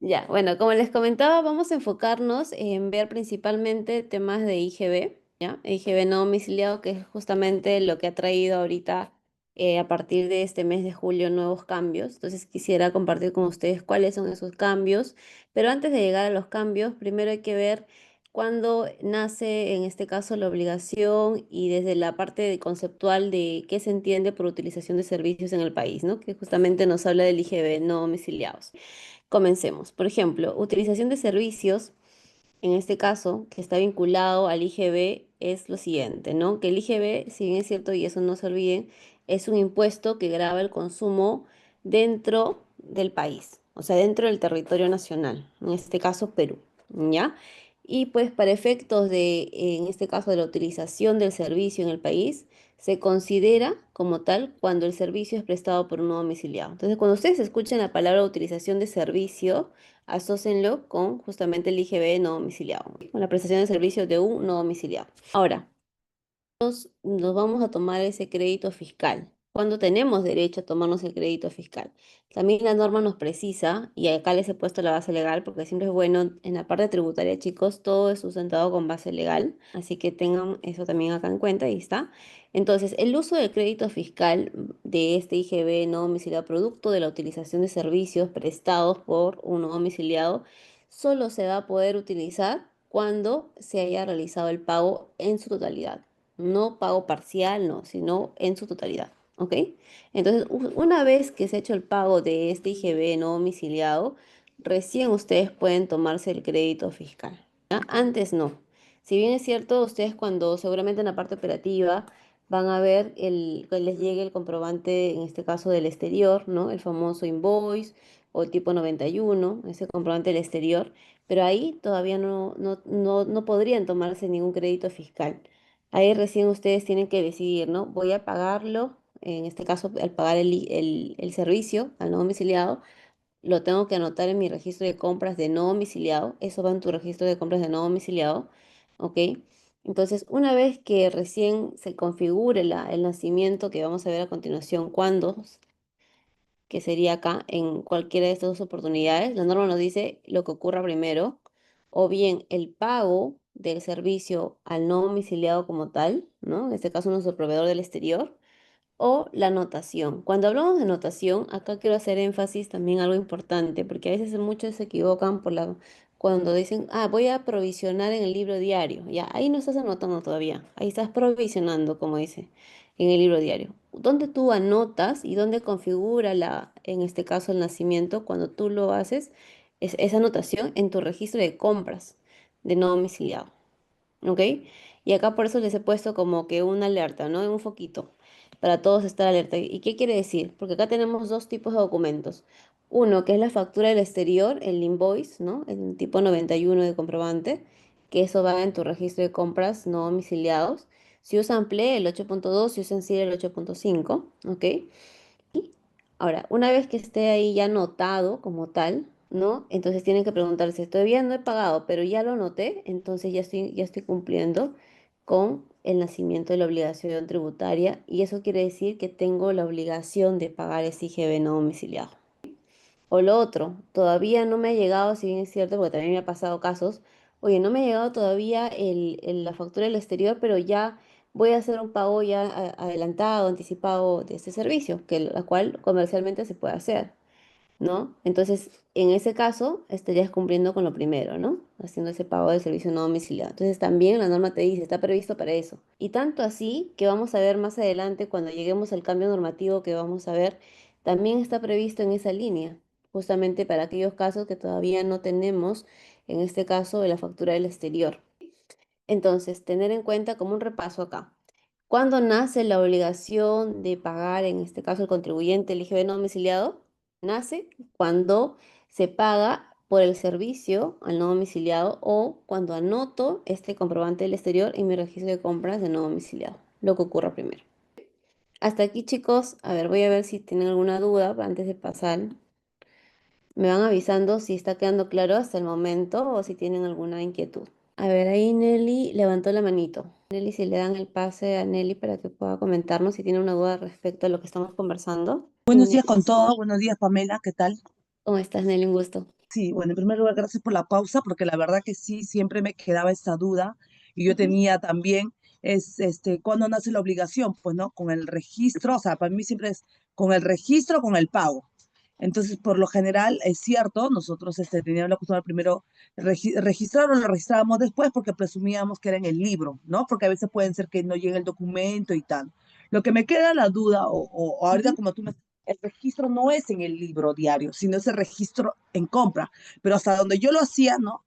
Ya, bueno, como les comentaba, vamos a enfocarnos en ver principalmente temas de IGB, ¿ya? IGB no domiciliado, que es justamente lo que ha traído ahorita a partir de este mes de julio nuevos cambios. Entonces quisiera compartir con ustedes cuáles son esos cambios, pero antes de llegar a los cambios, primero hay que ver cuándo nace en este caso la obligación y desde la parte conceptual de qué se entiende por utilización de servicios en el país, ¿no? Que justamente nos habla del IGB no domiciliados. Comencemos. Por ejemplo, utilización de servicios, en este caso, que está vinculado al IGB, es lo siguiente, ¿no? Que el IGB, si bien es cierto, y eso no se olviden, es un impuesto que grava el consumo dentro del país, o sea, dentro del territorio nacional, en este caso Perú, ¿ya? Y pues para efectos de, en este caso, de la utilización del servicio en el país, se considera como tal cuando el servicio es prestado por un no domiciliado. Entonces, cuando ustedes escuchen la palabra utilización de servicio, asócienlo con justamente el IGB no domiciliado, con la prestación de servicio de un no domiciliado. Ahora, nos vamos a tomar ese crédito fiscal. ¿Cuándo tenemos derecho a tomarnos el crédito fiscal? También la norma nos precisa, y acá les he puesto la base legal, porque siempre es bueno en la parte tributaria, chicos, todo es sustentado con base legal, así que tengan eso también acá en cuenta, ahí está. Entonces, el uso del crédito fiscal de este IGB no domiciliado, producto de la utilización de servicios prestados por un no domiciliado, solo se va a poder utilizar cuando se haya realizado el pago en su totalidad. No pago parcial, no, sino en su totalidad. ¿Ok? Entonces, una vez que se ha hecho el pago de este IGB no domiciliado, recién ustedes pueden tomarse el crédito fiscal. ¿Ya? Antes no. Si bien es cierto, ustedes cuando seguramente en la parte operativa van a ver que les llegue el comprobante, en este caso del exterior, ¿no? El famoso invoice o el tipo 91, ese comprobante del exterior, pero ahí todavía no podrían tomarse ningún crédito fiscal. Ahí recién ustedes tienen que decidir, ¿no? Voy a pagarlo, en este caso, al pagar el servicio al no domiciliado, lo tengo que anotar en mi registro de compras de no domiciliado, eso va en tu registro de compras de no domiciliado, ¿ok? Entonces, una vez que recién se configure el nacimiento, que vamos a ver a continuación, cuándo, que sería acá, en cualquiera de estas dos oportunidades, la norma nos dice lo que ocurra primero, o bien el pago del servicio al no domiciliado como tal, ¿no? En este caso, nuestro proveedor del exterior, o la notación. Cuando hablamos de notación, acá quiero hacer énfasis también algo importante, porque a veces muchos se equivocan cuando dicen, ah, voy a provisionar en el libro diario. Ya, ahí no estás anotando todavía, ahí estás provisionando, como dice, en el libro diario. Donde tú anotas y donde configura en este caso el nacimiento, cuando tú lo haces, es esa anotación en tu registro de compras de no domiciliado. ¿Ok? Y acá por eso les he puesto como que una alerta, ¿no? Un foquito, para todos estar alerta. ¿Y qué quiere decir? Porque acá tenemos dos tipos de documentos. Uno, que es la factura del exterior, el invoice, ¿no? El tipo 91 de comprobante, que eso va en tu registro de compras no domiciliados. Si usan PLE, el 8.2, si usan CIR, el 8.5, ¿ok? Ahora, una vez que esté ahí ya anotado como tal, ¿no? Entonces tienen que preguntarse, todavía no he pagado, pero ya lo anoté, entonces ya estoy cumpliendo con el nacimiento de la obligación tributaria y eso quiere decir que tengo la obligación de pagar ese IGB no domiciliado. O lo otro, todavía no me ha llegado, si bien es cierto, porque también me ha pasado casos, oye, no me ha llegado todavía la factura del exterior, pero ya voy a hacer un pago ya adelantado, anticipado de este servicio, que la cual comercialmente se puede hacer, ¿no? Entonces, en ese caso, estarías cumpliendo con lo primero, ¿no? Haciendo ese pago del servicio no domiciliado. Entonces, también la norma te dice, está previsto para eso. Y tanto así que vamos a ver más adelante, cuando lleguemos al cambio normativo que vamos a ver, también está previsto en esa línea, justamente para aquellos casos que todavía no tenemos, en este caso, de la factura del exterior. Entonces, tener en cuenta como un repaso acá. ¿Cuándo nace la obligación de pagar, en este caso el contribuyente, el IGB no domiciliado? Nace cuando se paga por el servicio al no domiciliado o cuando anoto este comprobante del exterior en mi registro de compras de no domiciliado, lo que ocurra primero. Hasta aquí, chicos. A ver, voy a ver si tienen alguna duda antes de pasar. Me van avisando si está quedando claro hasta el momento o si tienen alguna inquietud. A ver, ahí Nelly levantó la manito. Nelly, si le dan el pase a Nelly para que pueda comentarnos si tiene una duda respecto a lo que estamos conversando. Buenos días Nelly, con todo, buenos días Pamela, ¿qué tal? ¿cómo estás, Nelly? Un gusto. Sí, bueno, en primer lugar, gracias por la pausa, porque la verdad que sí, siempre me quedaba esa duda y yo Ujú, tenía también, ¿cuándo nace la obligación? Pues no, con el registro, o sea, para mí siempre es con el registro, con el pago. Entonces, por lo general, es cierto, nosotros teníamos la costumbre primero registrar o lo registrábamos después porque presumíamos que era en el libro, ¿no? Porque a veces pueden ser que no llegue el documento y tal. Lo que me queda la duda, o ahorita ujú, como tú me el registro no es en el libro diario, sino es el registro en compra. Pero hasta donde yo lo hacía, ¿no?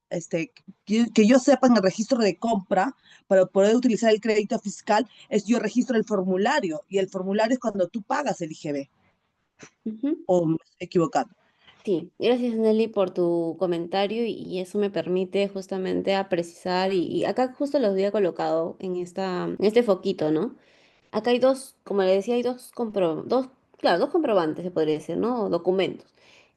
Que yo sepa en el registro de compra, para poder utilizar el crédito fiscal, es yo registro el formulario. Y el formulario es cuando tú pagas el IGB. ujú. ¿O me estoy equivocando? Sí, gracias Nelly por tu comentario y eso me permite justamente a precisar y acá justo lo había colocado en este foquito, ¿no? Acá hay dos, como le decía, hay claro, dos comprobantes se podría decir, ¿no? O documentos.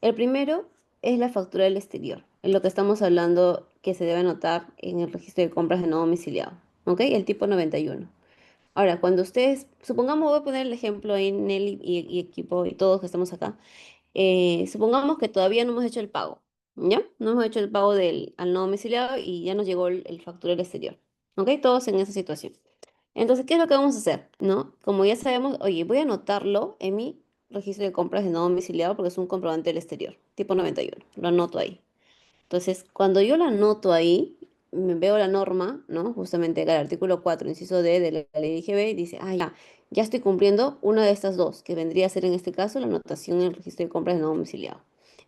El primero es la factura del exterior, en lo que estamos hablando que se debe anotar en el registro de compras de no domiciliado, ¿ok? El tipo 91. Ahora, cuando ustedes, supongamos, voy a poner el ejemplo en Nelly y equipo y todos que estamos acá. Supongamos que todavía no hemos hecho el pago, ¿ya? No hemos hecho el pago al no domiciliado y ya nos llegó el factura del exterior, ¿ok? Todos en esa situación. Entonces, ¿qué es lo que vamos a hacer? ¿No? Como ya sabemos, oye, voy a anotarlo en mi registro de compras de no domiciliado porque es un comprobante del exterior, tipo 91. Lo anoto ahí. Entonces, cuando yo la anoto ahí, veo la norma, ¿no? Justamente acá el artículo 4 inciso D de la ley de IGB, dice, ah, ya estoy cumpliendo una de estas dos, que vendría a ser en este caso la anotación en el registro de compras de no domiciliado.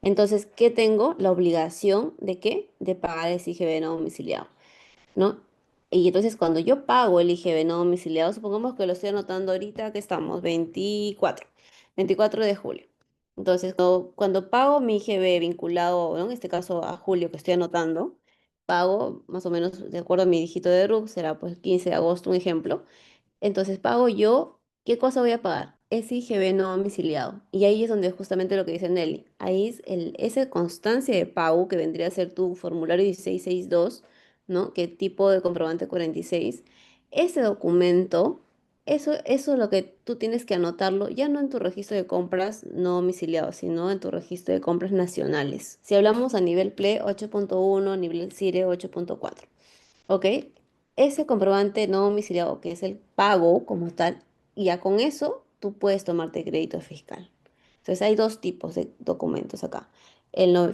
Entonces, ¿qué tengo? La obligación de qué? De pagar ese IGB no domiciliado, ¿no? Y entonces cuando yo pago el IGB no domiciliado, supongamos que lo estoy anotando ahorita que estamos, 24 de julio. Entonces, cuando pago mi IGB vinculado, ¿no? En este caso a julio que estoy anotando, pago más o menos de acuerdo a mi dígito de RUC, será pues 15 de agosto, un ejemplo. Entonces pago yo, ¿qué cosa voy a pagar? Ese IGB no domiciliado. Y ahí es donde justamente lo que dice Nelly. Ahí es esa constancia de pago que vendría a ser tu formulario 1662, ¿no? ¿Qué tipo de comprobante 46? Ese documento, eso es lo que tú tienes que anotarlo, ya no en tu registro de compras no domiciliado, sino en tu registro de compras nacionales. Si hablamos a nivel PLE 8.1, nivel CIRE 8.4. ¿Ok? Ese comprobante no domiciliado, que es el pago como tal, y ya con eso tú puedes tomarte crédito fiscal. Entonces hay dos tipos de documentos acá.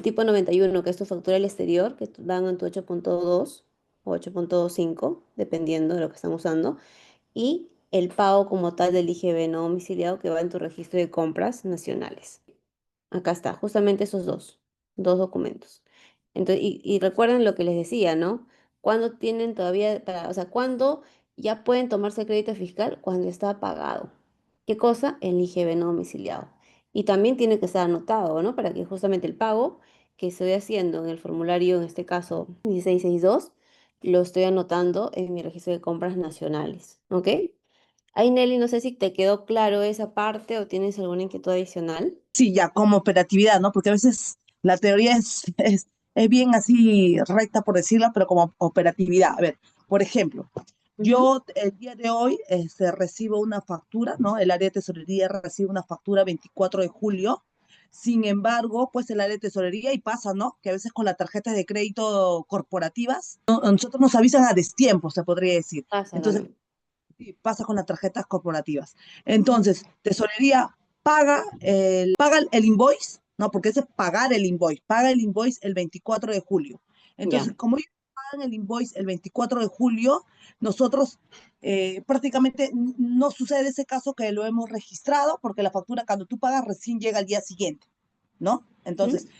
Tipo 91, que es tu factura del exterior, que van en tu 8.2 o 8.25, dependiendo de lo que están usando, y el pago como tal del IGB no domiciliado, que va en tu registro de compras nacionales. Acá está, justamente esos dos documentos. Entonces, y recuerden lo que les decía, ¿no? Cuando tienen todavía, o sea, cuando ya pueden tomarse crédito fiscal, cuando está pagado. ¿Qué cosa? El IGB no domiciliado. Y también tiene que estar anotado, ¿no? Para que justamente el pago que estoy haciendo en el formulario, en este caso 1662, lo estoy anotando en mi registro de compras nacionales, ¿ok? Ahí, Nelly, no sé si te quedó claro esa parte o tienes alguna inquietud adicional. Sí, ya como operatividad, ¿no? Porque a veces la teoría es bien así recta, por decirlo, pero como operatividad. A ver, por ejemplo, Ujú. yo el día de hoy recibo una factura, ¿no? El área de tesorería recibe una factura 24 de julio. Sin embargo, pues el área de tesorería y pasa, ¿no? Que a veces con las tarjetas de crédito corporativas, nosotros nos avisan a destiempo, se podría decir. Pasa Entonces, también. sí, pasa con las tarjetas corporativas. Entonces, tesorería paga el invoice, ¿no? Porque ese es pagar el invoice, paga el invoice el 24 de julio. Ya. Entonces, como ellos pagan el invoice el 24 de julio, nosotros prácticamente no sucede ese caso que lo hemos registrado, porque la factura cuando tú pagas recién llega al día siguiente, ¿no? Entonces, Ujú.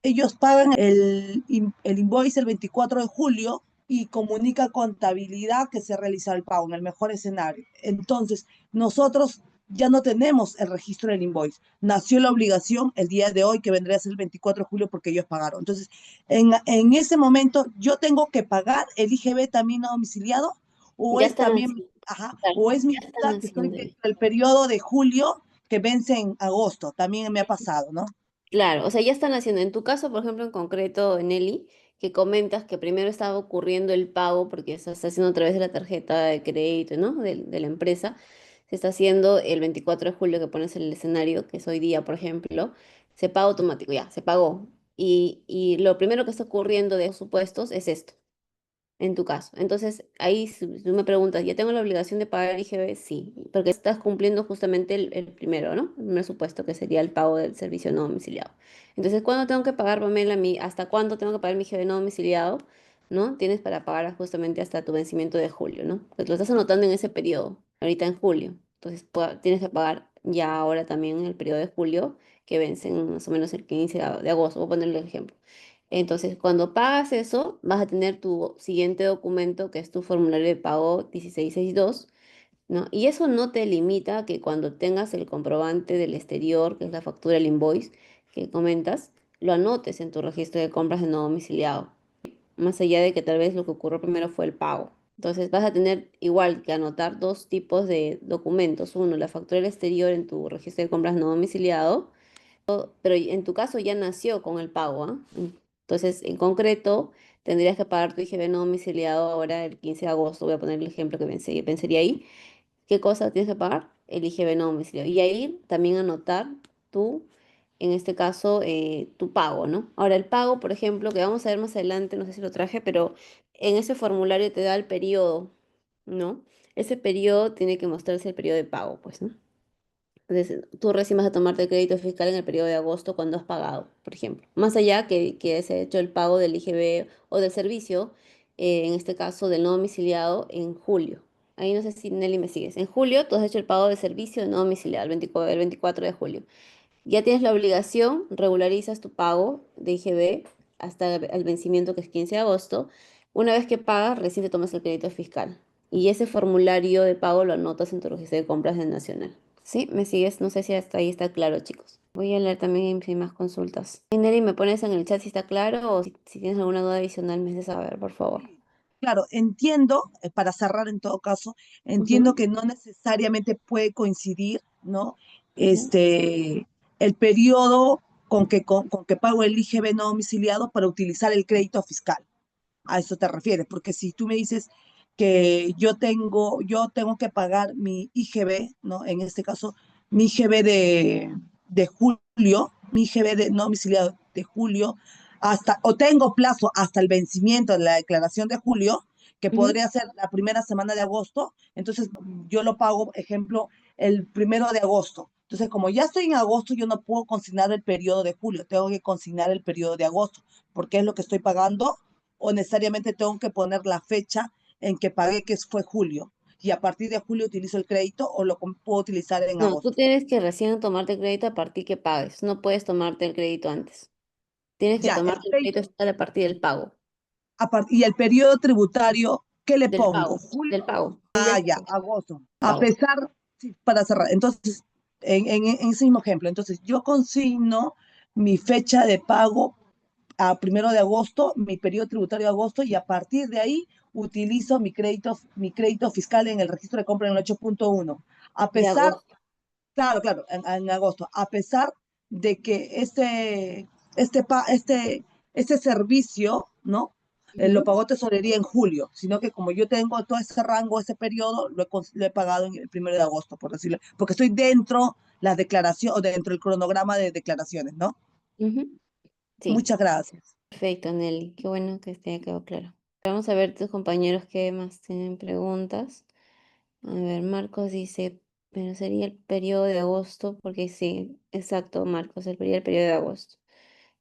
ellos pagan el invoice el 24 de julio y comunica a contabilidad que se realiza el pago en el mejor escenario. Entonces, nosotros ya no tenemos el registro del invoice. Nació la obligación el día de hoy, que vendría a ser el 24 de julio, porque ellos pagaron. Entonces, ese momento, yo tengo que pagar el IGB también a domiciliado, o Ya es están también, haciendo. ajá, Claro, o es mi ya están duda que estoy haciendo dentro ahí. del periodo de julio que vence en agosto. También me ha pasado, ¿no? Claro, o sea, ya están haciendo. En tu caso, por ejemplo, en concreto, Nelly, que comentas que primero estaba ocurriendo el pago porque se está haciendo a través de la tarjeta de crédito, ¿no? De la empresa. Se está haciendo el 24 de julio que pones en el escenario, que es hoy día, por ejemplo. Se paga automático, ya, se pagó. y lo primero que está ocurriendo de esos supuestos es esto en tu caso. Entonces, ahí si tú me preguntas, ¿ya tengo la obligación de pagar el IGB? Sí, porque estás cumpliendo justamente el primero, ¿no? El primer supuesto, que sería el pago del servicio no domiciliado. Entonces, ¿cuándo tengo que pagar, Pamela, hasta cuándo tengo que pagar mi IGB no domiciliado? ¿No? Tienes para pagar justamente hasta tu vencimiento de julio, ¿no? Porque lo estás anotando en ese periodo, ahorita en julio. Entonces, tienes que pagar ya ahora también en el periodo de julio, que vence más o menos el 15 de agosto, voy a ponerle el ejemplo. Entonces, cuando pagas eso, vas a tener tu siguiente documento, que es tu formulario de pago 1662, ¿no? Y eso no te limita a que cuando tengas el comprobante del exterior, que es la factura, el invoice que comentas, lo anotes en tu registro de compras de no domiciliado, más allá de que tal vez lo que ocurrió primero fue el pago. Entonces, vas a tener igual que anotar dos tipos de documentos. Uno, la factura del exterior en tu registro de compras no domiciliado, pero en tu caso ya nació con el pago, ¿ah? Entonces, en concreto, tendrías que pagar tu IGB no domiciliado ahora el 15 de agosto. Voy a poner el ejemplo que vencería ahí. ¿Qué cosa tienes que pagar? El IGB no domiciliado. Y ahí también anotar tú, en este caso, tu pago, ¿no? Ahora, el pago, por ejemplo, que vamos a ver más adelante, no sé si lo traje, pero en ese formulario te da el periodo, ¿no? Ese periodo tiene que mostrarse el periodo de pago, pues, ¿no? Entonces, tú recién vas a tomarte el crédito fiscal en el periodo de agosto cuando has pagado, por ejemplo. Más allá que se ha hecho el pago del IGB o del servicio, en este caso del no domiciliado, en julio. Ahí no sé si Nelly me sigues. En julio tú has hecho el pago del servicio de no domiciliado, el 24 de julio. Ya tienes la obligación, regularizas tu pago de IGB hasta el vencimiento, que es 15 de agosto. Una vez que pagas, recién te tomas el crédito fiscal. Y ese formulario de pago lo anotas en tu registro de compras del Nacional. ¿Sí? ¿Me sigues? No sé si hasta ahí está claro, chicos. Voy a leer también si hay más consultas. Y Nelly, ¿me pones en el chat si está claro o si tienes alguna duda adicional me haces saber, por favor? Sí, claro, entiendo, para cerrar en todo caso, entiendo Ujú, que no necesariamente puede coincidir, ¿no? ujú. Este, el periodo con que pago el IGB no domiciliado para utilizar el crédito fiscal. A eso te refieres, porque si tú me dices que yo tengo que pagar mi IGB, ¿no? En este caso, mi IGB de julio, mi IGB de no domiciliado de julio, o tengo plazo hasta el vencimiento de la declaración de julio, que Ujú. podría ser la primera semana de agosto, entonces yo lo pago, ejemplo, el 1 de agosto. Entonces, como ya estoy en agosto, yo no puedo consignar el periodo de julio, tengo que consignar el periodo de agosto, porque es lo que estoy pagando, o necesariamente tengo que poner la fecha en que pagué, que fue julio, y a partir de julio utilizo el crédito o lo puedo utilizar en No, tú agosto. tienes que recién tomarte el crédito a partir que pagues. No puedes tomarte el crédito antes. Tienes que Ya, el tomarte el crédito crédito, fiscal a partir del pago. y el periodo tributario, ¿qué le Del pongo? pago, Julio, del pago. Y del ya, agosto. A pago. pesar, sí, para cerrar, entonces, en ese mismo ejemplo, entonces yo consigno mi fecha de pago a 1 de agosto, mi periodo tributario de agosto, y a partir de ahí utilizo mi crédito fiscal en el registro de compra en el 8.1. A De pesar, agosto. claro, claro, en agosto, a pesar de que este, pa- este, este servicio, ¿no? Lo Ujú. pagó Tesorería en julio, sino que como yo tengo todo ese rango, ese periodo, lo he pagado en el 1 de agosto, por decirlo, porque estoy dentro la declaración, o dentro del cronograma de declaraciones, ¿no? Ujú. Sí, Muchas gracias. perfecto, Nelly. Qué bueno que esté quedado claro. Vamos a ver tus compañeros que más tienen preguntas. A ver, Marcos dice, pero sería el periodo de agosto, porque sí, exacto, Marcos, el periodo de agosto.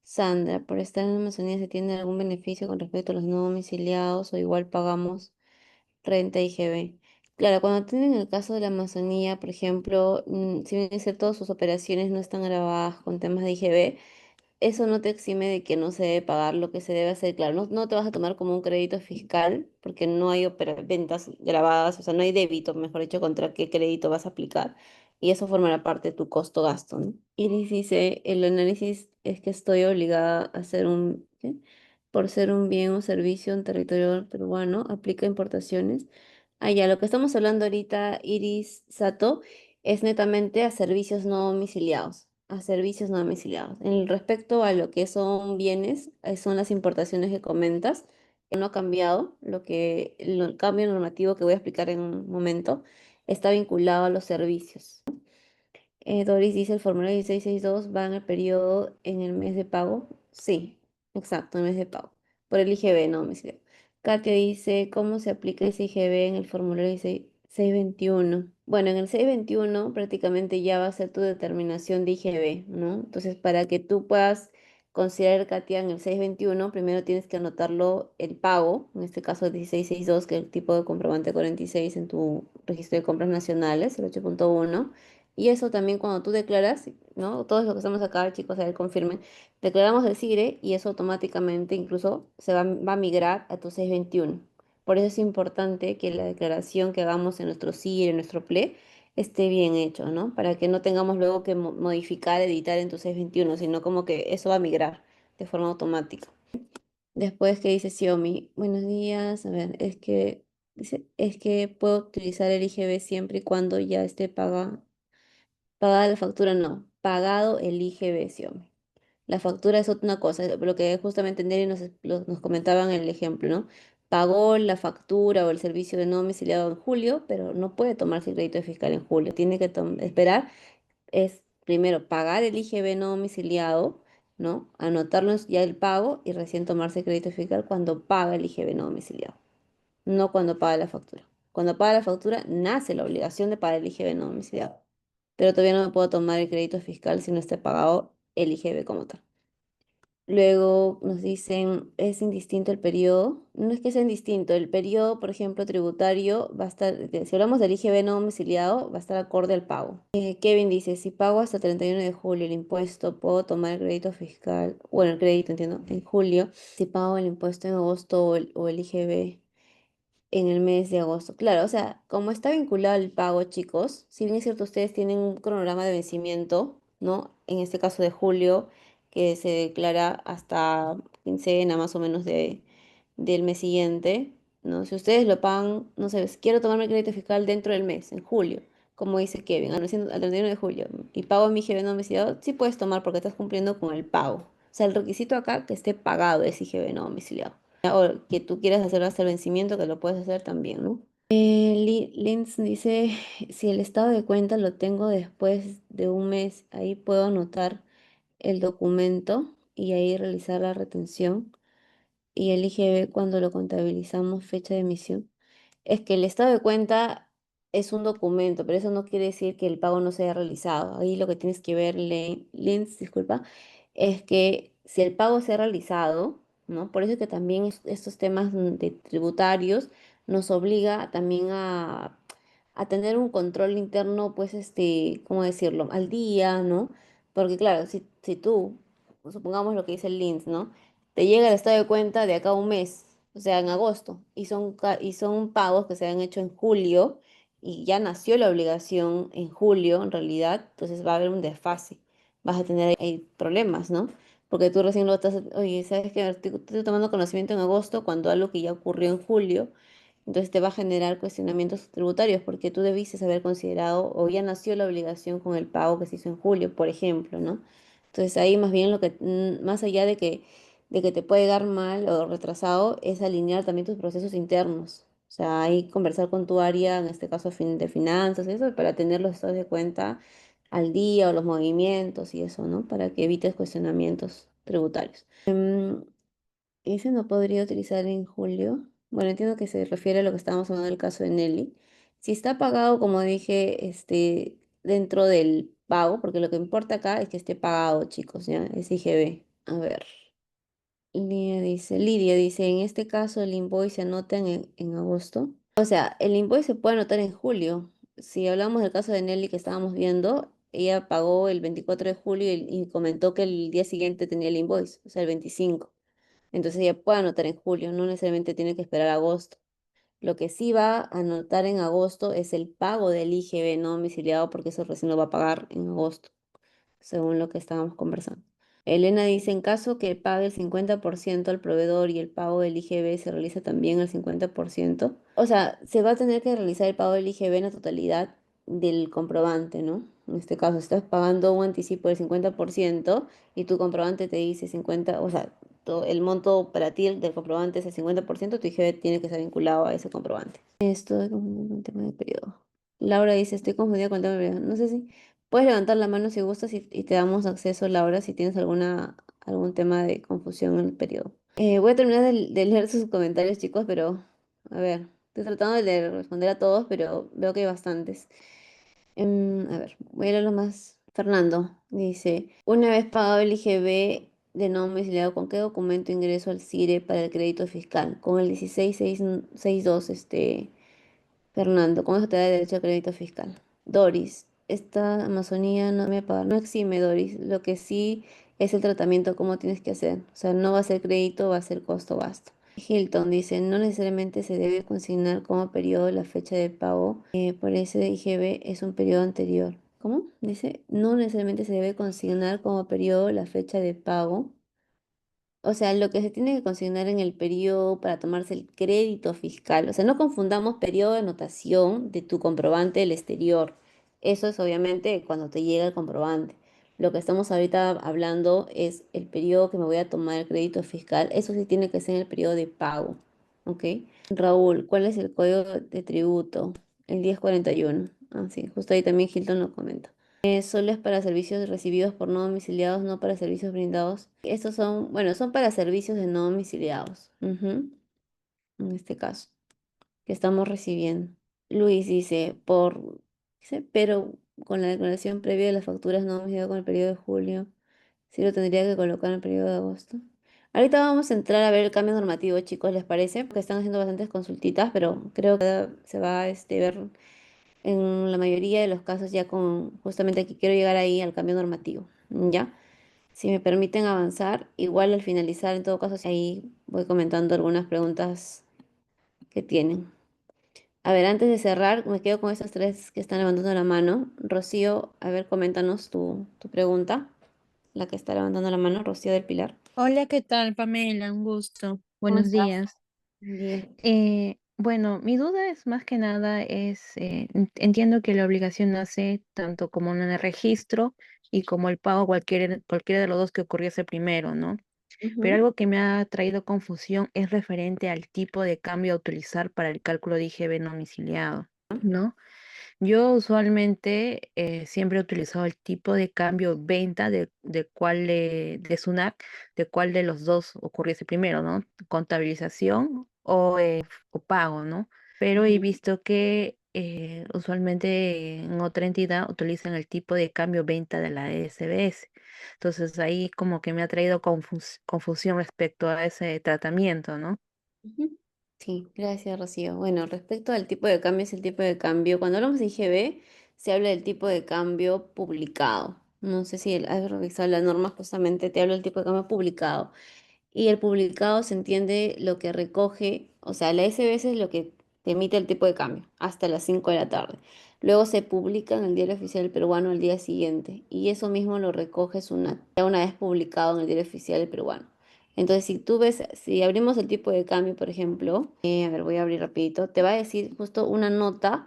Sandra, por estar en la Amazonía, ¿se tiene algún beneficio con respecto a los no domiciliados o igual pagamos renta y GB? Claro, cuando tienen el caso de la Amazonía, por ejemplo, si bien es cierto, sus operaciones no están grabadas con temas de IGB, eso no te exime de que no se debe pagar lo que se debe hacer. Claro, no te vas a tomar como un crédito fiscal porque no hay ventas grabadas, o sea, no hay débito, mejor dicho, contra qué crédito vas a aplicar. Y eso formará parte de tu costo-gasto, ¿no? Iris dice, el análisis es que estoy obligada a hacer ¿qué? Por ser un bien o servicio en territorio peruano, aplica importaciones. Ah, ya, lo que estamos hablando ahorita, Iris Sato, es netamente a servicios no domiciliados, a servicios no domiciliados. En respecto a lo que son bienes, son las importaciones que comentas, que no ha cambiado, el cambio normativo que voy a explicar en un momento está vinculado a los servicios. Doris dice, el formulario 1662 va en el periodo en el mes de pago. Sí, exacto, en el mes de pago. Por el IGB, no, me sirve. Katia dice, ¿cómo se aplica ese IGB en el formulario 621? Bueno, en el 621 prácticamente ya va a ser tu determinación de IGB, ¿no? Entonces, para que tú puedas considerar, Katia, en el 621, primero tienes que anotarlo el pago, en este caso el 1662, que es el tipo de comprobante 46 en tu registro de compras nacionales, el 8.1. Y eso también cuando tú declaras, ¿no? Todos los que estamos acá, chicos, a ver, confirmen, declaramos el SIGRE y eso automáticamente incluso va a migrar a tu 621. Por eso es importante que la declaración que hagamos en nuestro SIGRE, en nuestro PLE, esté bien hecho, ¿no? Para que no tengamos luego que modificar, editar en tu 621, sino como que eso va a migrar de forma automática. Después que dice Xiaomi, buenos días, a ver, es que puedo utilizar el IGB siempre y cuando ya esté pagada la factura, no. Pagado el IGB, Xiaomi. La factura es otra cosa, lo que justamente Neri nos comentaba en el ejemplo, ¿no? Pagó la factura o el servicio de no domiciliado en julio, pero no puede tomarse el crédito fiscal en julio. Tiene que esperar, es primero pagar el IGB no domiciliado, ¿no? Anotarlo ya el pago y recién tomarse el crédito fiscal cuando paga el IGB no domiciliado, no cuando paga la factura. Cuando paga la factura, nace la obligación de pagar el IGB no domiciliado, pero todavía no me puedo tomar el crédito fiscal si no esté pagado el IGB como tal. Luego nos dicen, es indistinto el periodo. No es que sea indistinto, el periodo, por ejemplo, tributario va a estar, si hablamos del IGB no domiciliado, va a estar acorde al pago. Kevin dice, si pago hasta 31 de julio el impuesto, puedo tomar el crédito fiscal, bueno, el crédito, entiendo, en julio. Si pago el impuesto en agosto o el IGB en el mes de agosto. Claro, o sea, como está vinculado al pago, chicos, si bien es cierto, ustedes tienen un cronograma de vencimiento, ¿no? En este caso de julio, que se declara hasta quincena más o menos del mes siguiente, ¿no? Si ustedes lo pagan, no sé, quiero tomarme el crédito fiscal dentro del mes, en julio, como dice Kevin, al 31 de julio, y pago mi IGB no domiciliado, sí puedes tomar porque estás cumpliendo con el pago. O sea, el requisito acá que esté pagado es IGB no domiciliado o que tú quieras hacer hasta el vencimiento, que lo puedes hacer también, ¿no? Linz dice, si el estado de cuenta lo tengo después de un mes, ahí puedo anotar el documento y ahí realizar la retención y el IGB cuando lo contabilizamos fecha de emisión. Es que el estado de cuenta es un documento, pero eso no quiere decir que el pago no se haya realizado. Ahí lo que tienes que ver, Linz, disculpa, es que si el pago se ha realizado, ¿no? Por eso es que también estos temas de tributarios nos obliga también a tener un control interno, pues, ¿cómo decirlo? Al día, ¿no? Porque claro, si tú, supongamos lo que dice el Linz, ¿no? Te llega el estado de cuenta de acá a un mes, o sea, en agosto, y son pagos que se han hecho en julio, y ya nació la obligación en julio, en realidad, entonces va a haber un desfase, vas a tener ahí problemas, ¿no? Porque tú recién lo estás, oye, ¿sabes qué? Estoy tomando conocimiento en agosto cuando algo que ya ocurrió en julio, entonces te va a generar cuestionamientos tributarios porque tú debiste haber considerado o ya nació la obligación con el pago que se hizo en julio, por ejemplo, ¿no? Entonces ahí más bien más allá de que te puede dar mal o retrasado, es alinear también tus procesos internos. O sea, ahí conversar con tu área, en este caso de finanzas, eso, para tener los estados de cuenta al día o los movimientos y eso, ¿no? Para que evites cuestionamientos tributarios. Ese no podría utilizar en julio. Bueno, entiendo que se refiere a lo que estábamos hablando del caso de Nelly. Si está pagado, como dije, dentro del pago, porque lo que importa acá es que esté pagado, chicos, ¿ya? Es IGB. A ver. Lidia dice, en este caso el invoice se anota en agosto. O sea, el invoice se puede anotar en julio. Si hablamos del caso de Nelly que estábamos viendo, ella pagó el 24 de julio y comentó que el día siguiente tenía el invoice, o sea, el 25. Entonces ella puede anotar en julio, no necesariamente tiene que esperar a agosto. Lo que sí va a anotar en agosto es el pago del IGB no domiciliado, porque eso recién lo va a pagar en agosto, según lo que estábamos conversando. Elena dice, en caso que pague el 50% al proveedor y el pago del IGB se realiza también el 50%. O sea, se va a tener que realizar el pago del IGB en la totalidad del comprobante, ¿no? En este caso, estás pagando un anticipo del 50% y tu comprobante te dice 50, o sea, el monto para ti del comprobante es el 50%, tu IGB tiene que estar vinculado a ese comprobante. Esto es un tema de periodo. Laura dice, estoy confundida con el tema de periodo. No sé si Puedes levantar la mano si gustas y te damos acceso, Laura, si tienes algún tema de confusión en el periodo. Voy a terminar de leer sus comentarios, chicos, pero a ver, estoy tratando de responder a todos, pero veo que hay bastantes. A ver, voy a leer lo más. Fernando dice, una vez pagado el IGB de no domiciliado, ¿con qué documento ingreso al CIRE para el crédito fiscal? Con el 16662, Fernando, ¿cómo eso te da derecho a crédito fiscal? Doris, esta Amazonía no me paga, no exime, Doris. Lo que sí es el tratamiento, cómo tienes que hacer. O sea, no va a ser crédito, va a ser costo-gasto. Hilton dice, no necesariamente se debe consignar como periodo la fecha de pago, por ese IGB es un periodo anterior. ¿Cómo? Dice, no necesariamente se debe consignar como periodo la fecha de pago. O sea, lo que se tiene que consignar en el periodo para tomarse el crédito fiscal. O sea, no confundamos periodo de anotación de tu comprobante del exterior. Eso es obviamente cuando te llega el comprobante. Lo que estamos ahorita hablando es el periodo que me voy a tomar el crédito fiscal. Eso sí tiene que ser en el periodo de pago. ¿Ok? Raúl, ¿cuál es el código de tributo? El 1041. Ah, sí, justo ahí también Hilton lo comenta. Solo es para servicios recibidos por no domiciliados, no para servicios brindados. Estos son, bueno, son para servicios de no domiciliados. En este caso, que estamos recibiendo. Luis dice, dice, pero con la declaración previa de las facturas no domiciliadas con el periodo de julio, sí lo tendría que colocar en el periodo de agosto. Ahorita vamos a entrar a ver el cambio normativo, chicos, ¿les parece? Porque están haciendo bastantes consultitas, pero creo que se va a ver en la mayoría de los casos ya con, justamente aquí quiero llegar ahí al cambio normativo, ¿ya? Si me permiten avanzar, igual al finalizar, en todo caso, ahí voy comentando algunas preguntas que tienen. A ver, antes de cerrar, me quedo con esas tres que están levantando la mano. Rocío, a ver, coméntanos tu pregunta, la que está levantando la mano, Rocío del Pilar. Hola, ¿qué tal, Pamela? Un gusto. ¿Cómo Buenos estás? días. Bien. Bueno, mi duda es más que nada entiendo que la obligación nace tanto como en el registro y como el pago cualquiera de los dos que ocurriese primero, ¿no? Pero Ujú, algo que me ha traído confusión es referente al tipo de cambio a utilizar para el cálculo de IGB no domiciliado, ¿no? Yo usualmente siempre he utilizado el tipo de cambio venta de cuál de SUNAT, de cuál de los dos ocurriese primero, ¿no? Contabilización o pago, ¿no? Pero he ujú. visto que usualmente en otra entidad utilizan el tipo de cambio venta de la SBS. Entonces ahí como que me ha traído confusión respecto a ese tratamiento, ¿no? Ujú. Sí, gracias, Rocío. Bueno, respecto al tipo de cambio, es el tipo de cambio. Cuando hablamos de IGB, se habla del tipo de cambio publicado. No sé si has revisado la norma, justamente te habla del tipo de cambio publicado. Y el publicado se entiende lo que recoge, o sea, la SBS es lo que te emite el tipo de cambio hasta las 5 de la tarde. Luego se publica en el Diario Oficial Peruano el día siguiente y eso mismo lo recoge SUNAT, ya una vez publicado en el Diario Oficial Peruano. Entonces, si tú ves, si abrimos el tipo de cambio, por ejemplo, a ver, voy a abrir rapidito, te va a decir justo una nota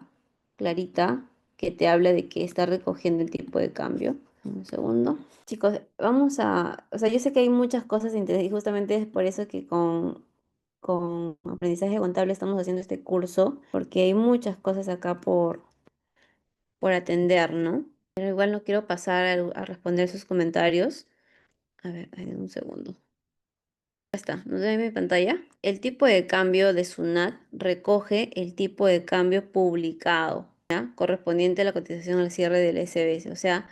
clarita que te habla de que está recogiendo el tipo de cambio. Un segundo. Chicos, o sea, yo sé que hay muchas cosas interesantes y justamente es por eso que con aprendizaje contable estamos haciendo este curso, porque hay muchas cosas acá por atender, ¿no? Pero igual no quiero pasar a responder sus comentarios. A ver, ay, un segundo. Ya está, ¿no ve mi pantalla? El tipo de cambio de SUNAT recoge el tipo de cambio publicado, ¿ya? Correspondiente a la cotización al cierre del SBS. O sea,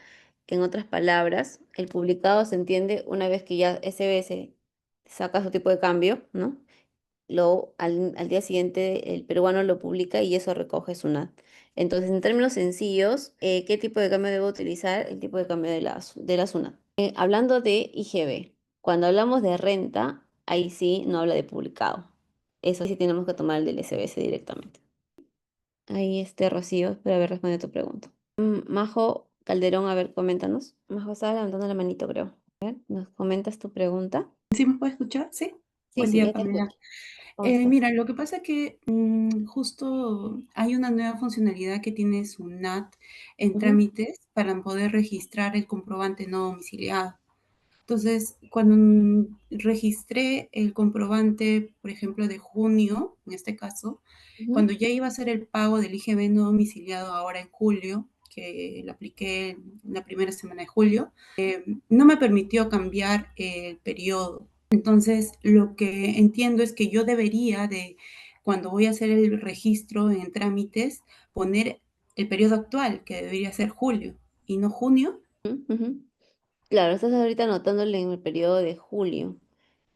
en otras palabras, el publicado se entiende una vez que ya SBS saca su tipo de cambio, ¿no? Al día siguiente el peruano lo publica y eso recoge SUNAT. Entonces, en términos sencillos, ¿qué tipo de cambio debo utilizar? El tipo de cambio de la SUNAT. Hablando de IGB, cuando hablamos de renta, ahí sí no habla de publicado. Eso sí tenemos que tomar el del SBS directamente. Ahí Rocío, espero haber respondido tu pregunta. Majo Calderón, a ver, coméntanos. Majo estaba levantando la manito, creo. A ver, ¿nos comentas tu pregunta? ¿Sí me puede escuchar? Sí. Sí, Buen sí, día, ya te Pamela. escucho. ¿Cómo estás? Mira, lo que pasa es que justo hay una nueva funcionalidad que tiene SUNAT en Ujú, trámites para poder registrar el comprobante no domiciliado. Entonces, cuando registré el comprobante, por ejemplo, de junio, en este caso, ujú, cuando ya iba a hacer el pago del IGB no domiciliado ahora en julio, que lo apliqué en la primera semana de julio, no me permitió cambiar el periodo. Entonces, lo que entiendo es que yo debería de, cuando voy a hacer el registro en trámites, poner el periodo actual, que debería ser julio y no junio. Ujú. Claro, estás ahorita anotándole en el periodo de julio,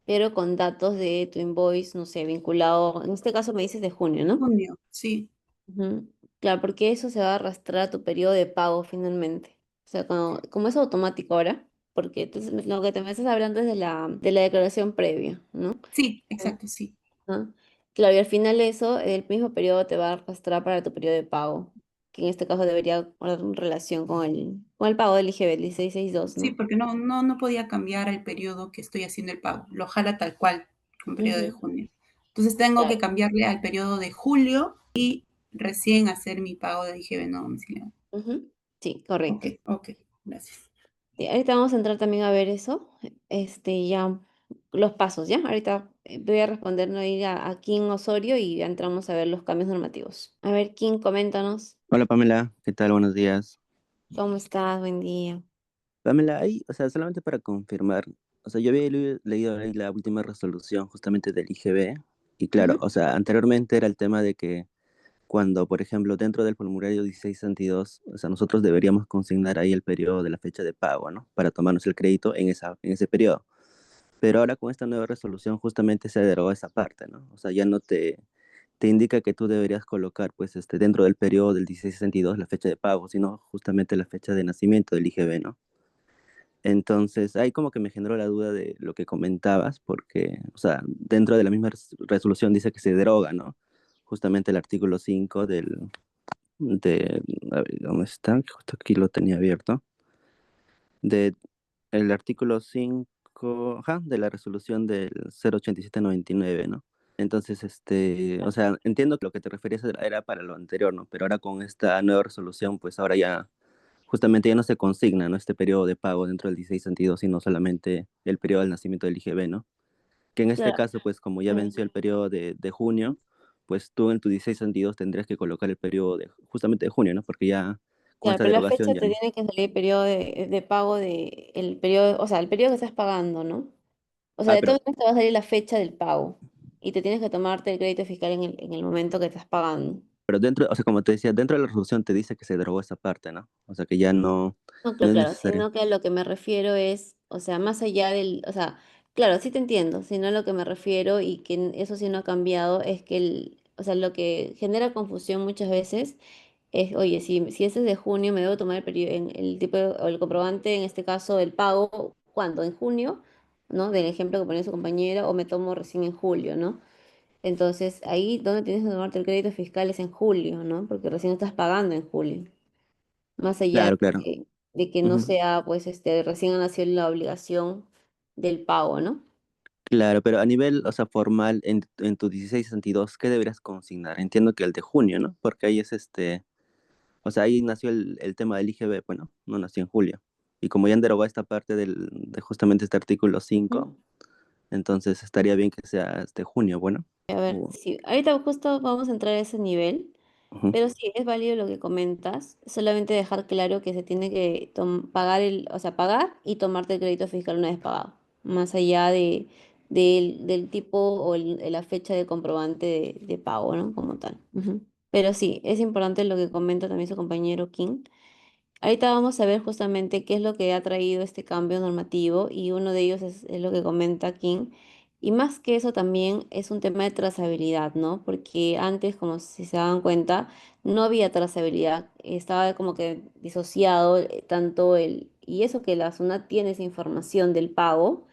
pero con datos de tu invoice, no sé, vinculado, en este caso me dices de junio, ¿no? Junio, sí, Ujú. Claro, porque eso se va a arrastrar a tu periodo de pago finalmente. O sea, como es automático ahora, porque entonces lo que te me estás hablando es de la declaración previa, ¿no? sí, exacto, sí. Ajá. Claro, y al final eso, el mismo periodo te va a arrastrar para tu periodo de pago, que en este caso debería guardar relación con el pago del IGB, el 1662, Sí, ¿no? porque no podía cambiar el periodo que estoy haciendo el pago. Lo jala tal cual, con periodo de Ujú. junio. Entonces tengo que Claro. cambiarle al periodo de julio y recién hacer mi pago de IGB no domiciliado. Ujú. Sí, Ok, correcto. ok, gracias. Sí, ahorita vamos a entrar también a ver eso, ya los pasos, ¿ya? Ahorita voy a responder no ir a Kim Osorio y ya entramos a ver los cambios normativos. A ver, Kim, coméntanos, Hola Pamela, ¿qué tal? Buenos días. ¿cómo estás? Buen día. Pamela, ahí, o sea, solamente para confirmar, o sea, yo había leído ahí la última resolución justamente del IGB y claro, Ujú. o sea, anteriormente era el tema de que cuando, por ejemplo, dentro del formulario 1662, o sea, nosotros deberíamos consignar ahí el periodo de la fecha de pago, ¿no? Para tomarnos el crédito en ese periodo. Pero ahora con esta nueva resolución justamente se derogó esa parte, ¿no? O sea, ya no te indica que tú deberías colocar, pues, dentro del periodo del 1662 la fecha de pago, sino justamente la fecha de nacimiento del IGB, ¿no? Entonces, ahí como que me generó la duda de lo que comentabas, porque, o sea, dentro de la misma resolución dice que se deroga, ¿no? Justamente el artículo 5 a ver, ¿dónde está? Justo aquí lo tenía abierto. De, el artículo 5 ajá, de la resolución del 08799, ¿no? Entonces, o sea, entiendo que lo que te referías era para lo anterior, ¿no? Pero ahora con esta nueva resolución, pues ahora ya justamente ya no se consigna, ¿no? Este periodo de pago dentro del 1662, sino solamente el periodo del nacimiento del IGB, ¿no? Que en este Claro. caso, pues como ya venció el periodo de junio, pues tú en tu 1662 tendrías que colocar el periodo justamente de junio, ¿no? Porque ya con Claro, esta pero la derogación fecha ya te no. tiene que salir el periodo de pago el periodo, o sea, el periodo que estás pagando, ¿no? O sea, Ah, de pero, todas maneras te va a salir la fecha del pago y te tienes que tomarte el crédito fiscal en el momento que estás pagando. pero dentro, o sea, como te decía, dentro de la resolución te dice que se derogó esa parte, ¿no? O sea, que ya no, No, no claro, es claro, necesario. sino que a lo que me refiero es, o sea, más allá o sea, claro, sí te entiendo, sino a lo que me refiero y que eso sí no ha cambiado es que o sea, lo que genera confusión muchas veces es, oye, si ese es de junio, me debo tomar el tipo o el comprobante, en este caso, el pago, ¿cuándo? ¿En junio? ¿No? Del ejemplo que ponía su compañera, o me tomo recién en julio, ¿no? Entonces, ahí donde tienes que tomarte el crédito fiscal es en julio, ¿no? Porque recién estás pagando en julio. Más allá Claro, claro. de que no Ujú. sea, pues, recién nació la obligación del pago, ¿no? Claro, pero a nivel, o sea, formal, en tu 1662, ¿qué deberías consignar? Entiendo que el de junio, ¿no? Porque ahí es o sea, ahí nació el tema del IGB, bueno, no nació en julio. Y como ya han derogado esta parte de justamente este artículo 5, Ujú. entonces estaría bien que sea este junio, bueno. A ver, o- sí, ahorita justo vamos a entrar a ese nivel, ujú. pero sí, es válido lo que comentas, solamente dejar claro que se tiene que pagar o sea, pagar y tomarte el crédito fiscal una vez pagado, más allá del tipo o la fecha de comprobante de pago, ¿no? Como tal. Ujú. Pero sí, es importante lo que comenta también su compañero King. Ahorita vamos a ver justamente qué es lo que ha traído este cambio normativo y uno de ellos es lo que comenta King. Y más que eso también es un tema de trazabilidad, ¿no? Porque antes, como si se dan cuenta, no había trazabilidad. Estaba como que disociado tanto y eso que la SUNAT tiene esa información del pago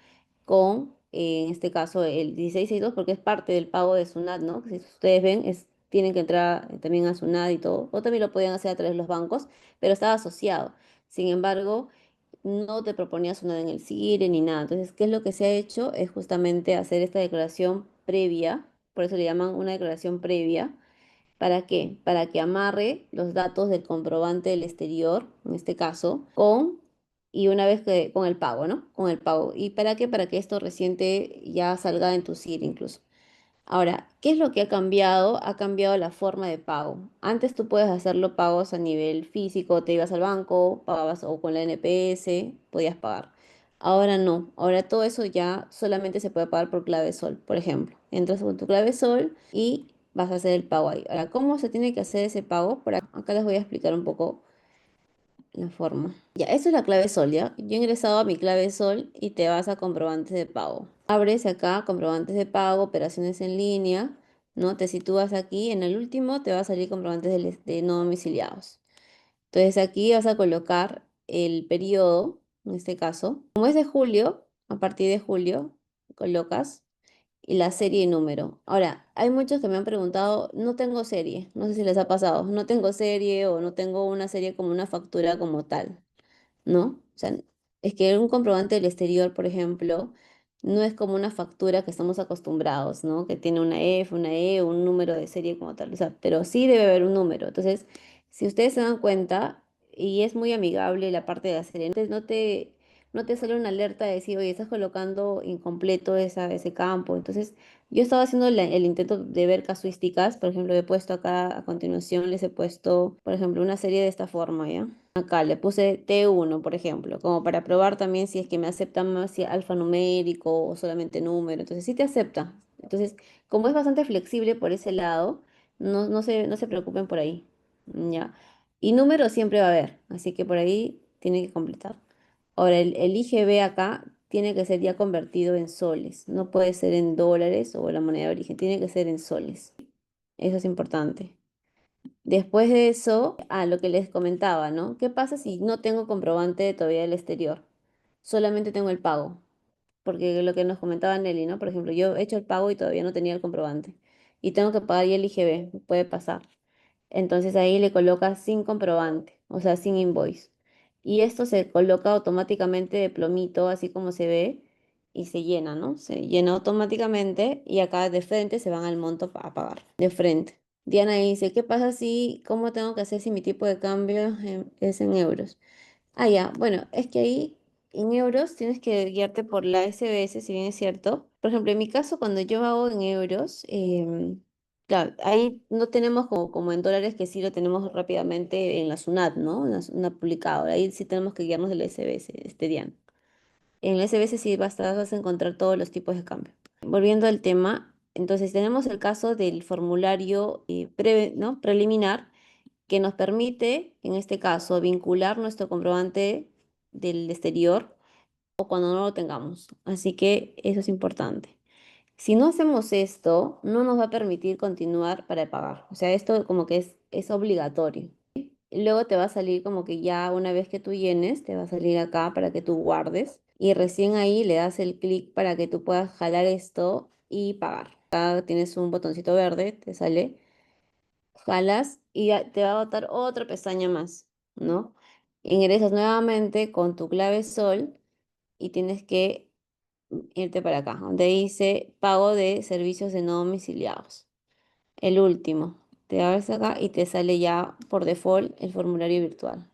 con, en este caso, el 1662, porque es parte del pago de SUNAT, ¿no? Si ustedes ven, tienen que entrar también a SUNAT y todo, o también lo podían hacer a través de los bancos, pero estaba asociado. Sin embargo, no te proponías una en el CIRE ni nada. Entonces, ¿qué es lo que se ha hecho? Es justamente hacer esta declaración previa, por eso le llaman una declaración previa. ¿Para qué? Para que amarre los datos del comprobante del exterior, en este caso, y una vez que, con el pago, ¿no? Con el pago. ¿Y para qué? Para que esto reciente ya salga en tu CIRE incluso. Ahora, ¿qué es lo que ha cambiado? Ha cambiado la forma de pago. Antes tú puedes hacerlo pagos a nivel físico, te ibas al banco, pagabas o con la NPS, podías pagar. Ahora no, ahora todo eso ya solamente se puede pagar por clave Sol, por ejemplo. Entras con tu clave Sol y vas a hacer el pago ahí. Ahora, ¿cómo se tiene que hacer ese pago? Acá les voy a explicar un poco la forma. Ya, eso es la clave Sol, ¿ya? Yo he ingresado a mi clave Sol y te vas a comprobantes de pago. Abres acá comprobantes de pago, operaciones en línea, ¿no? Te sitúas aquí, en el último te va a salir comprobantes de no domiciliados. Entonces aquí vas a colocar el periodo, en este caso. Como es de julio, a partir de julio, colocas y la serie y número. Ahora, hay muchos que me han preguntado, no tengo serie, no sé si les ha pasado, no tengo serie o no tengo una serie como una factura como tal. ¿No? O sea, es que un comprobante del exterior, por ejemplo, no es como una factura que estamos acostumbrados, ¿no? Que tiene una F, una E, un número de serie como tal. O sea, pero sí debe haber un número. Entonces, si ustedes se dan cuenta, y es muy amigable la parte de la serie, entonces no te sale una alerta de decir, oye, estás colocando incompleto ese campo. Entonces, yo estaba haciendo el intento de ver casuísticas, por ejemplo, he puesto acá a continuación, les he puesto, por ejemplo, una serie de esta forma, ¿ya? Acá le puse T1, por ejemplo, como para probar también si es que me acepta más si alfanumérico o solamente número. Entonces sí te acepta. Entonces, como es bastante flexible por ese lado, no se preocupen por ahí. ¿Ya? Y número siempre va a haber, así que por ahí tiene que completar. Ahora, el IGB acá tiene que ser ya convertido en soles. No puede ser en dólares o la moneda de origen, tiene que ser en soles. Eso es importante. Después de eso, lo que les comentaba, ¿no? ¿Qué pasa si no tengo comprobante todavía del exterior? Solamente tengo el pago, porque lo que nos comentaba Nelly, ¿no? Por ejemplo, yo he hecho el pago y todavía no tenía el comprobante y tengo que pagar ya el IGB, puede pasar. Entonces ahí le colocas sin comprobante, o sea, sin invoice. Y esto se coloca automáticamente de plomito, así como se ve, y se llena, ¿no? Se llena automáticamente y acá de frente se van al monto a pagar, de frente. Diana dice, ¿qué pasa si, cómo tengo que hacer si mi tipo de cambio es en euros? Ah, ya, bueno, es que ahí en euros tienes que guiarte por la SBS, si bien es cierto. Por ejemplo, en mi caso, cuando yo hago en euros, claro, ahí no tenemos como en dólares que sí lo tenemos rápidamente en la SUNAT, ¿no? En la SUNAT publicado. Ahí sí tenemos que guiarnos de la SBS, Diana. En la SBS sí vas a encontrar todos los tipos de cambio. Volviendo al tema, entonces tenemos el caso del formulario ¿no? preliminar que nos permite, en este caso, vincular nuestro comprobante del exterior o cuando no lo tengamos. Así que eso es importante. Si no hacemos esto, no nos va a permitir continuar para pagar. O sea, esto como que es obligatorio. Y luego te va a salir como que ya una vez que tú llenes, te va a salir acá para que tú guardes. Y recién ahí le das el clic para que tú puedas jalar esto y pagar. Acá tienes un botoncito verde, te sale, jalas y ya te va a botar otra pestaña más, ¿no? Ingresas nuevamente con tu clave Sol y tienes que irte para acá, donde dice pago de servicios de no domiciliados. El último. Te abres acá y te sale ya por default el formulario virtual.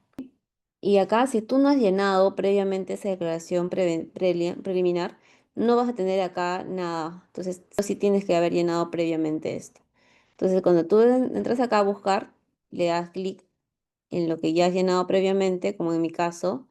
Y acá, si tú no has llenado previamente esa declaración preliminar, no vas a tener acá nada. Entonces, sí tienes que haber llenado previamente esto. Entonces, cuando tú entras acá a buscar, le das clic en lo que ya has llenado previamente, como en mi caso,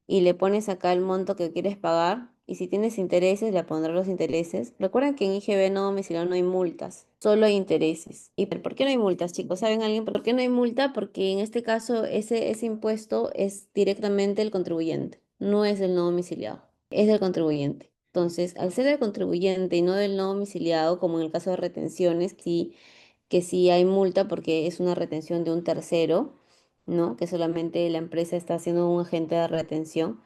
y le pones acá el monto que quieres pagar. Y si tienes intereses, le pondrás los intereses. Recuerden que en IGB no domiciliario no hay multas, solo hay intereses. ¿Y por qué no hay multas, chicos? ¿Saben alguien por qué no hay multa? Porque en este caso ese impuesto es directamente el contribuyente, no es el no domiciliado, es del contribuyente. Entonces, al ser del contribuyente y no del no domiciliado, como en el caso de retenciones, que sí hay multa porque es una retención de un tercero, ¿no? Que solamente la empresa está haciendo un agente de retención.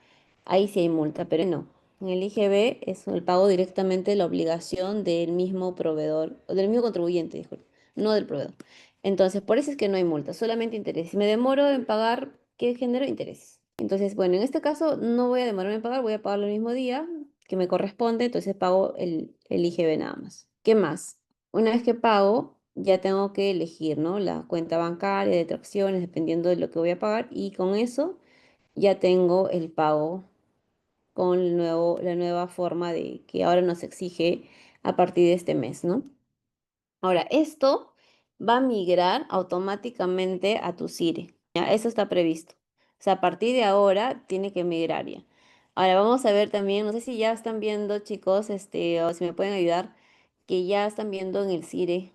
Ahí sí hay multa, pero no. En el IGB es el pago directamente de la obligación del mismo proveedor, o del mismo contribuyente, disculpe, no del proveedor. Entonces, por eso es que no hay multa, solamente interés. Si me demoro en pagar, ¿qué genero? Intereses. Entonces, bueno, en este caso no voy a demorarme en pagar, voy a pagarlo el mismo día que me corresponde, entonces pago el IGB nada más. ¿Qué más? Una vez que pago, ya tengo que elegir, ¿no? La cuenta bancaria, de tracciones, dependiendo de lo que voy a pagar, y con eso ya tengo el pago con la nueva forma de que ahora nos exige a partir de este mes, ¿no? Ahora, esto va a migrar automáticamente a tu CIRE. ¿Ya? Eso está previsto. O sea, a partir de ahora tiene que migrar ya. Ahora vamos a ver también, no sé si ya están viendo, chicos, o si me pueden ayudar, que ya están viendo en el CIRE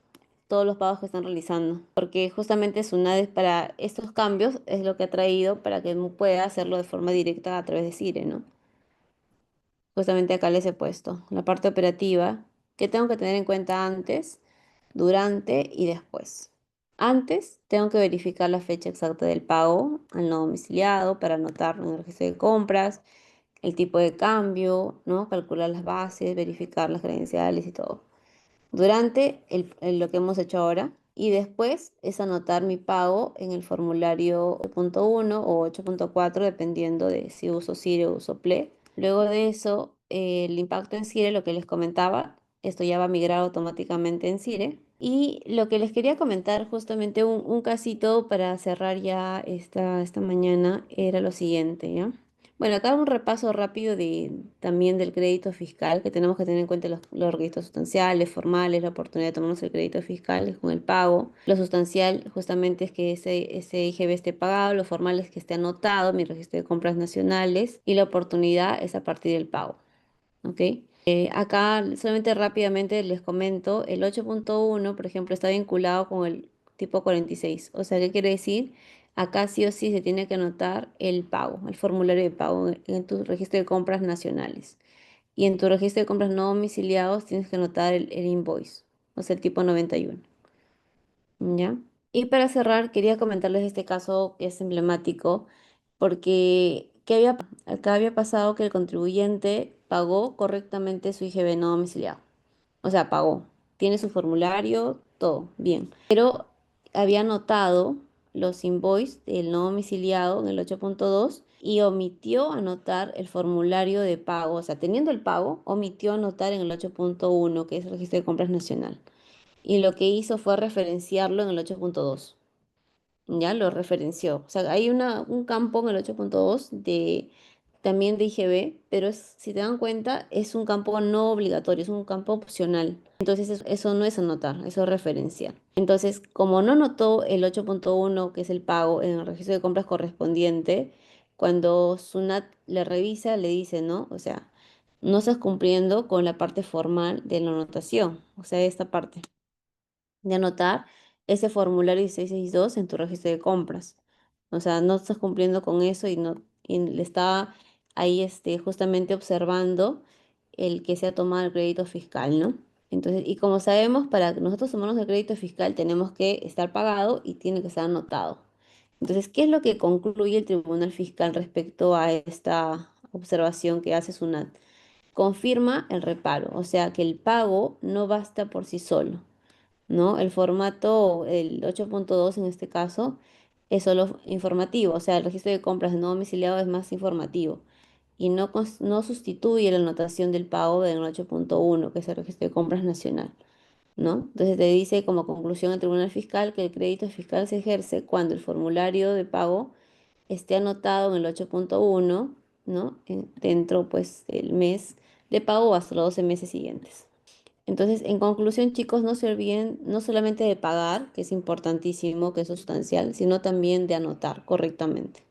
todos los pagos que están realizando. Porque justamente SUNAT para estos cambios es lo que ha traído para que uno pueda hacerlo de forma directa a través de CIRE, ¿no? Justamente acá les he puesto la parte operativa que tengo que tener en cuenta antes, durante y después. Antes tengo que verificar la fecha exacta del pago al no domiciliado para anotarlo en el registro de compras, el tipo de cambio, ¿no? Calcular las bases, verificar las credenciales y todo durante lo que hemos hecho ahora y después es anotar mi pago en el formulario 8.1 o 8.4 dependiendo de si uso Cire o uso Ple. Luego de eso, el impacto en Cire, lo que les comentaba, esto ya va a migrar automáticamente en Cire. Y lo que les quería comentar, justamente un casito para cerrar ya esta mañana, era lo siguiente, ¿ya? Bueno, acá un repaso rápido también del crédito fiscal, que tenemos que tener en cuenta los requisitos sustanciales, formales, la oportunidad de tomarnos el crédito fiscal con el pago. Lo sustancial justamente es que ese IGB esté pagado, lo formal es que esté anotado en mi registro de compras nacionales y la oportunidad es a partir del pago. ¿Ok? Acá solamente rápidamente les comento, el 8.1, por ejemplo, está vinculado con el tipo 46. O sea, ¿qué quiere decir? Acá sí o sí se tiene que anotar el pago, el formulario de pago en tu registro de compras nacionales. Y en tu registro de compras no domiciliados tienes que anotar el invoice, o sea, el tipo 91. ¿Ya? Y para cerrar, quería comentarles este caso que es emblemático, porque acá había pasado que el contribuyente pagó correctamente su IGB no domiciliado. O sea, pagó. Tiene su formulario, todo, bien. Pero había anotado los invoices del no domiciliado en el 8.2 y omitió anotar el formulario de pago. O sea, teniendo el pago, omitió anotar en el 8.1, que es el registro de compras nacional. Y lo que hizo fue referenciarlo en el 8.2. Ya lo referenció. O sea, hay un campo en el 8.2 también de IGB, pero si te dan cuenta, es un campo no obligatorio, es un campo opcional. Entonces, eso no es anotar, eso es referenciar. Entonces, como no notó el 8.1, que es el pago en el registro de compras correspondiente, cuando SUNAT le revisa, le dice, ¿no? O sea, no estás cumpliendo con la parte formal de la anotación, o sea, esta parte de anotar ese formulario 1662 en tu registro de compras. O sea, no estás cumpliendo con eso y le está ahí justamente observando el que se ha tomado el crédito fiscal, ¿no? Entonces, y como sabemos, para que nosotros tomarnos el crédito fiscal tenemos que estar pagado y tiene que estar anotado. Entonces, ¿qué es lo que concluye el Tribunal Fiscal respecto a esta observación que hace SUNAT? Confirma el reparo, o sea, que el pago no basta por sí solo, ¿no? El formato, el 8.2 en este caso, es solo informativo, o sea, el registro de compras no domiciliado es más informativo y no sustituye la anotación del pago del 8.1, que es el registro de compras nacional, ¿no? Entonces te dice como conclusión el Tribunal Fiscal que el crédito fiscal se ejerce cuando el formulario de pago esté anotado en el 8.1, ¿no? Dentro, pues, del mes de pago hasta los 12 meses siguientes. Entonces, en conclusión, chicos, no se olviden no solamente de pagar, que es importantísimo, que es sustancial, sino también de anotar correctamente.